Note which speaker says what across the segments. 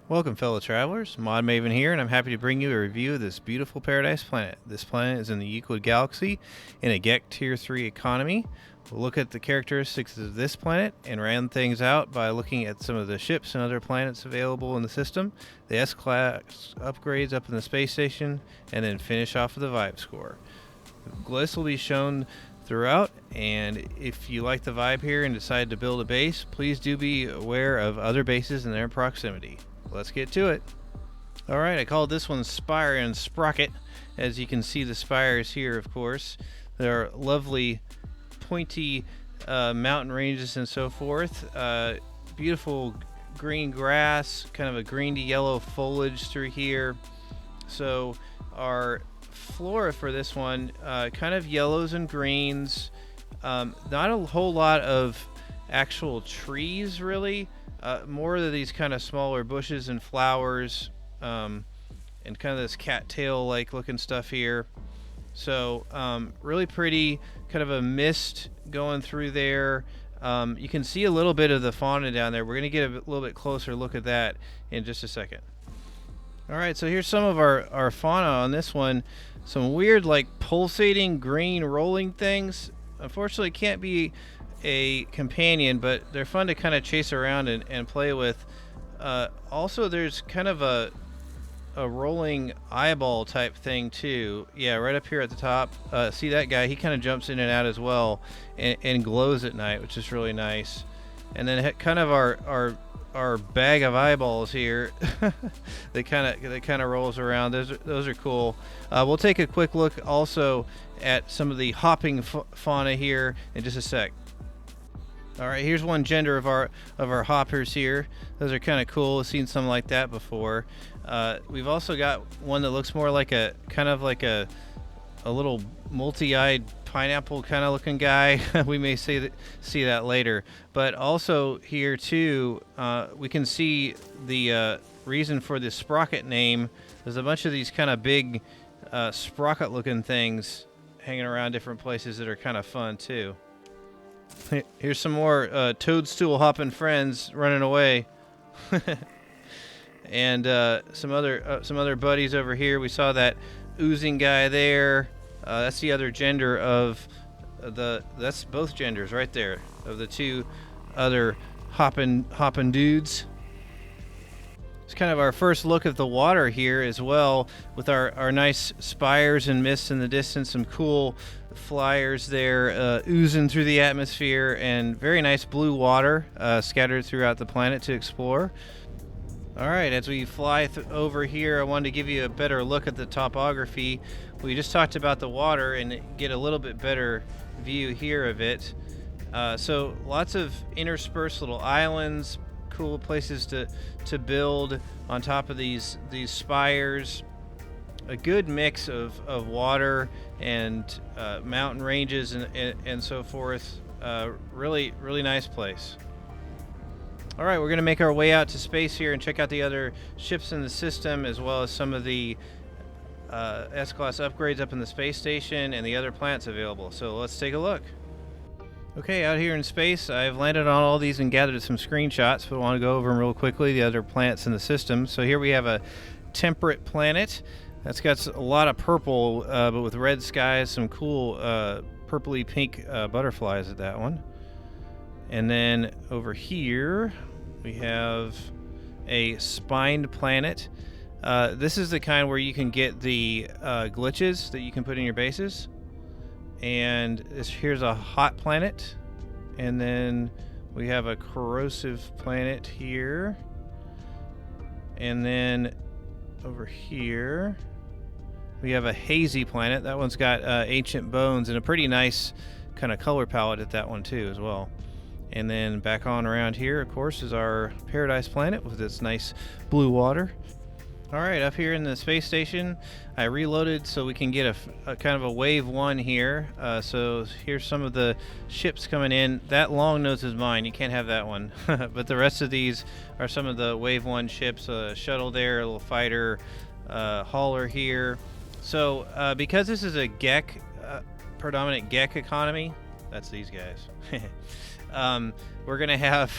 Speaker 1: Welcome, fellow travelers. Modmaven here, and I'm happy to bring you a review of this beautiful paradise planet. This planet is in the Euclid Galaxy in a GEC Tier 3 economy. We'll look at the characteristics of this planet and round things out by looking at some of the ships and other planets available in the system, the S-Class upgrades up in the space station, and then finish off with the vibe score. Glyphs will be shown throughout, and if you like the vibe here and decide to build a base, please do be aware of other bases in their proximity. Let's get to it. Alright, I called this one Spire and Sprocket. As you can see, the spires here, of course. They're lovely, pointy mountain ranges and so forth. Beautiful green grass, kind of a green to yellow foliage through here. So our Flora for this one, kind of yellows and greens. Not a whole lot of actual trees, really. More of these kind of smaller bushes and flowers, and kind of this cattail-like looking stuff here. So really pretty, kind of a mist going through there. You can see a little bit of the fauna down there. We're going to get a little bit closer look at that in just a second. Alright, so here's some of our fauna on this one. Some weird, like, pulsating green rolling things. Unfortunately, can't be a companion, but they're fun to kind of chase around and play with. Also, there's kind of a rolling eyeball type thing too. Yeah, right up here at the top. See that guy? He kind of jumps in and out as well, and glows at night, which is really nice. And then kind of our bag of eyeballs here. they kind of rolls around. Those are cool. We'll take a quick look also at some of the hopping fauna here in just a sec. All right, here's one gender of our hoppers here. Those are kind of cool. I've seen some like that before. We've also got one that looks more like a little multi-eyed pineapple kind of looking guy. We may see that later. But also here too, we can see the reason for the Sprocket name. There's a bunch of these kind of big sprocket looking things hanging around different places that are kind of fun too. Here's some more toadstool hopping friends running away. And some other buddies over here. We saw that oozing guy there. That's the other gender of that's both genders right there of the two other hopping dudes. It's kind of our first look at the water here as well, with our nice spires and mists in the distance, some cool flyers there oozing through the atmosphere, and very nice blue water scattered throughout the planet to explore. Alright, as we fly over here, I wanted to give you a better look at the topography. We just talked about the water and get a little bit better view here of it. So lots of interspersed little islands, cool places to build on top of these spires. A good mix of water and mountain ranges and so forth. Really nice place. Alright, we're going to make our way out to space here and check out the other ships in the system, as well as some of the S-Class upgrades up in the space station and the other planets available. So let's take a look. Okay, out here in space, I've landed on all these and gathered some screenshots, but I want to go over them real quickly, the other planets in the system. So here we have a temperate planet. That's got a lot of purple, but with red skies, some cool purpley pink butterflies at that one. And then over here, we have a spined planet. This is the kind where you can get the glitches that you can put in your bases. And here's a hot planet. And then we have a corrosive planet here. And then over here, we have a hazy planet. That one's got ancient bones and a pretty nice kind of color palette at that one too as well. And then back on around here, of course, is our paradise planet with its nice blue water. Alright, up here in the space station, I reloaded so we can get a kind of a wave 1 here. So here's some of the ships coming in. That long nose is mine, you can't have that one. But the rest of these are some of the wave 1 ships. A shuttle there, a little fighter, hauler here. So because this is a GEC, predominant GEC economy, that's these guys. We're going to have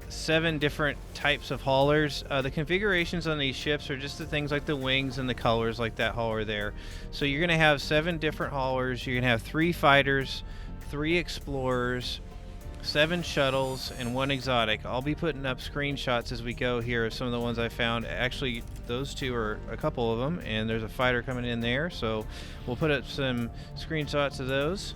Speaker 1: 7 different types of haulers. The configurations on these ships are just the things like the wings and the colors like that hauler there. So you're going to have 7 different haulers. You're going to have 3 fighters, 3 explorers, 7 shuttles, and 1 exotic. I'll be putting up screenshots as we go here of some of the ones I found. Actually, those 2 are a couple of them, and there's a fighter coming in there, so we'll put up some screenshots of those.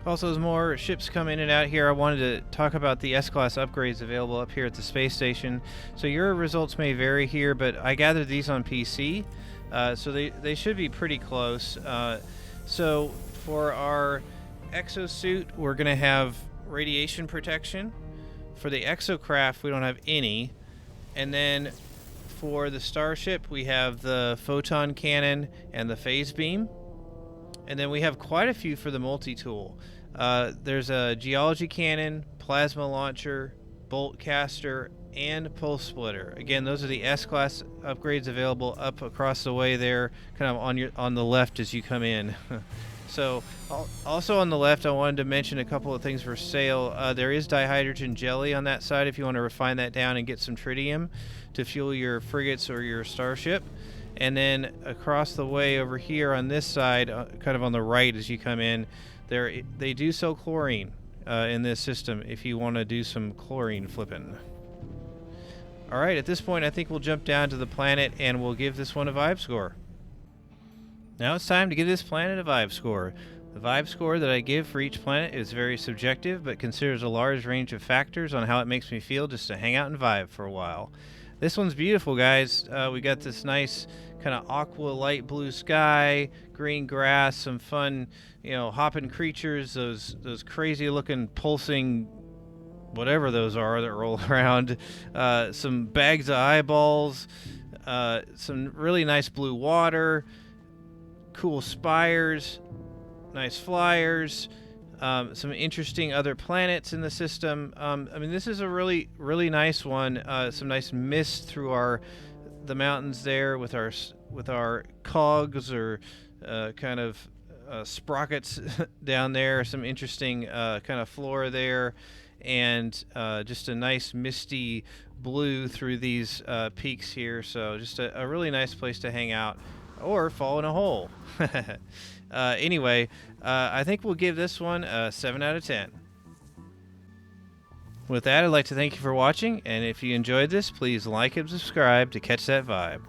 Speaker 1: Also, as more ships come in and out here, I wanted to talk about the S-Class upgrades available up here at the space station. So your results may vary here, but I gathered these on PC, so they should be pretty close. So for our exosuit, we're going to have radiation protection. For the exocraft, we don't have any. And then for the starship, we have the photon cannon and the phase beam. And then we have quite a few for the multi-tool. There's a geology cannon, plasma launcher, bolt caster, and pulse splitter. Again, those are the S-Class upgrades available up across the way there, kind of on the left as you come in. So, also on the left, I wanted to mention a couple of things for sale. There is dihydrogen jelly on that side if you want to refine that down and get some tritium to fuel your frigates or your starship. And then across the way over here on this side, kind of on the right as you come in, they do sell chlorine in this system if you want to do some chlorine flipping. Alright, at this point I think we'll jump down to the planet and we'll give this one a vibe score. Now it's time to give this planet a vibe score. The vibe score that I give for each planet is very subjective, but considers a large range of factors on how it makes me feel just to hang out and vibe for a while. This one's beautiful, guys. We got this nice kind of aqua light blue sky, green grass, some fun, hopping creatures, those crazy looking pulsing whatever those are that roll around, some bags of eyeballs, some really nice blue water, cool spires, nice flyers, some interesting other planets in the system. I mean, this is a really, really nice one. Some nice mist through the mountains there with our cogs or kind of sprockets down there. Some interesting kind of flora there, and just a nice misty blue through these peaks here. So just a really nice place to hang out or fall in a hole. Anyway, I think we'll give this one a 7 out of 10. With that, I'd like to thank you for watching, and if you enjoyed this, please like and subscribe to catch that vibe.